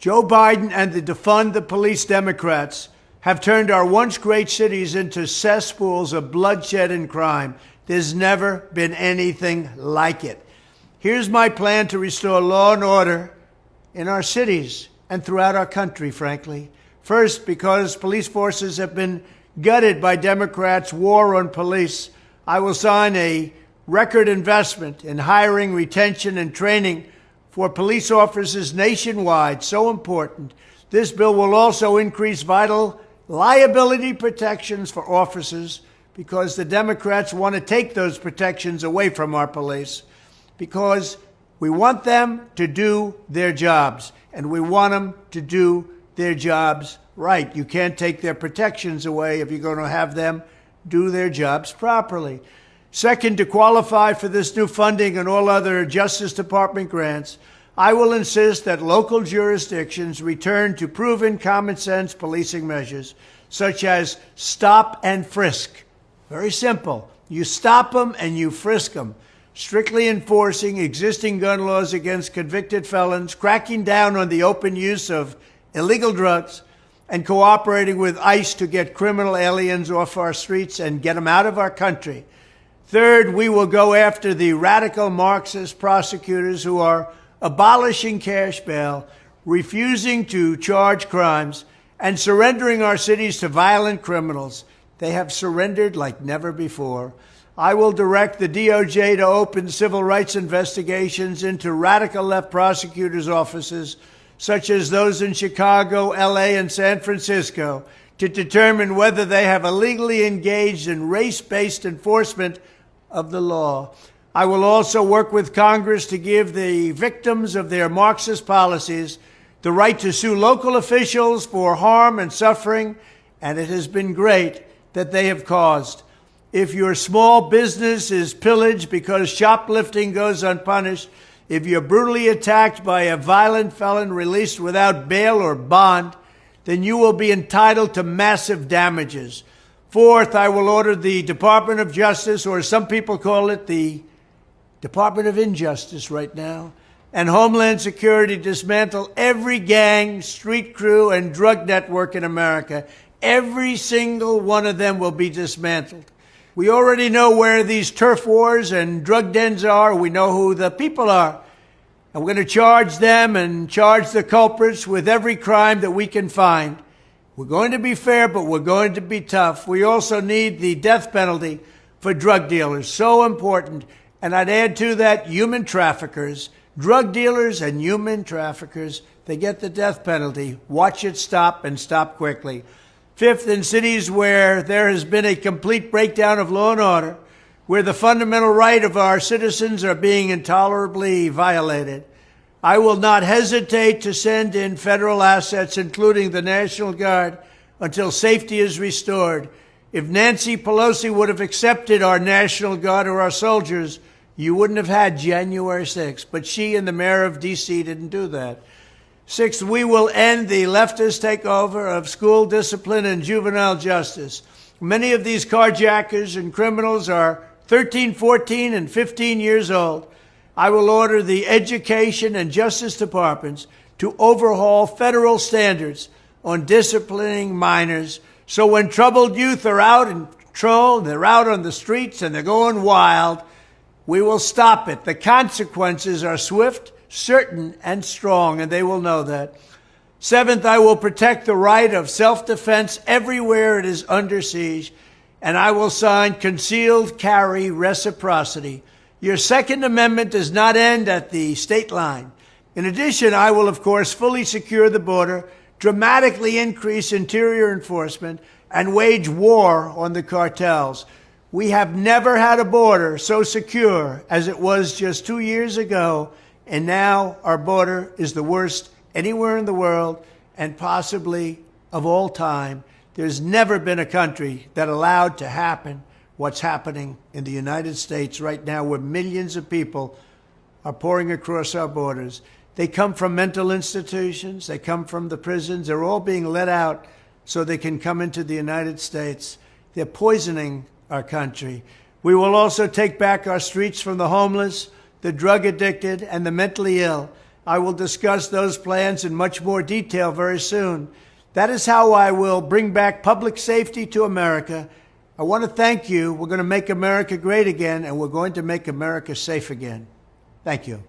Joe Biden and the defund the police Democrats have turned our once great cities into cesspools of bloodshed and crime. There's never been anything like it. Here's my plan to restore law and order in our cities and throughout our country, frankly. First, because police forces have been gutted by Democrats' war on police, I will sign a record investment in hiring, retention, and training for police officers nationwide. So important. This bill will also increase vital liability protections for officers because the Democrats want to take those protections away from our police because we want them to do their jobs, and we want them to do their jobs right. You can't take their protections away if you're going to have them do their jobs properly. Second, to qualify for this new funding and all other Justice Department grants, I will insist that local jurisdictions return to proven common sense policing measures, such as stop and frisk. Very simple. You stop them and you frisk them. Strictly enforcing existing gun laws against convicted felons, cracking down on the open use of illegal drugs, and cooperating with ICE to get criminal aliens off our streets and get them out of our country. Third, we will go after the radical Marxist prosecutors who are abolishing cash bail, refusing to charge crimes, and surrendering our cities to violent criminals. They have surrendered like never before. I will direct the DOJ to open civil rights investigations into radical left prosecutors' offices, such as those in Chicago, LA, and San Francisco, to determine whether they have illegally engaged in race-based enforcement of the law. I will also work with Congress to give the victims of their Marxist policies the right to sue local officials for harm and suffering, and it has been great that they have caused. If your small business is pillaged because shoplifting goes unpunished, if you're brutally attacked by a violent felon released without bail or bond, then you will be entitled to massive damages. Fourth, I will order the Department of Justice, or some people call it the Department of Injustice right now, and Homeland Security dismantle every gang, street crew, and drug network in America. Every single one of them will be dismantled. We already know where these turf wars and drug dens are. We know who the people are. And we're going to charge them and charge the culprits with every crime that we can find. We're going to be fair, but we're going to be tough. We also need the death penalty for drug dealers. So important. And I'd add to that human traffickers, drug dealers and human traffickers. They get the death penalty. Watch it stop and stop quickly. Fifth, in cities where there has been a complete breakdown of law and order, where the fundamental right of our citizens are being intolerably violated, I will not hesitate to send in federal assets, including the National Guard, until safety is restored. If Nancy Pelosi would have accepted our National Guard or our soldiers, you wouldn't have had January 6th. But she and the mayor of D.C. didn't do that. Sixth, we will end the leftist takeover of school discipline and juvenile justice. Many of these carjackers and criminals are 13, 14, and 15 years old. I will order the Education and Justice Departments to overhaul federal standards on disciplining minors, so when troubled youth are out in control, they're out on the streets and they're going wild, we will stop it. The consequences are swift, certain, and strong, and they will know that. Seventh, I will protect the right of self-defense everywhere it is under siege, and I will sign concealed carry reciprocity. Your Second Amendment does not end at the state line. In addition, I will, of course, fully secure the border, dramatically increase interior enforcement, and wage war on the cartels. We have never had a border so secure as it was just 2 years ago, and now our border is the worst anywhere in the world and possibly of all time. There's never been a country that allowed to happen what's happening in the United States right now, where millions of people are pouring across our borders. They come from mental institutions. They come from the prisons. They're all being let out so they can come into the United States. They're poisoning our country. We will also take back our streets from the homeless, the drug addicted, and the mentally ill. I will discuss those plans in much more detail very soon. That is how I will bring back public safety to America. I want to thank you. We're going to make America great again, and we're going to make America safe again. Thank you.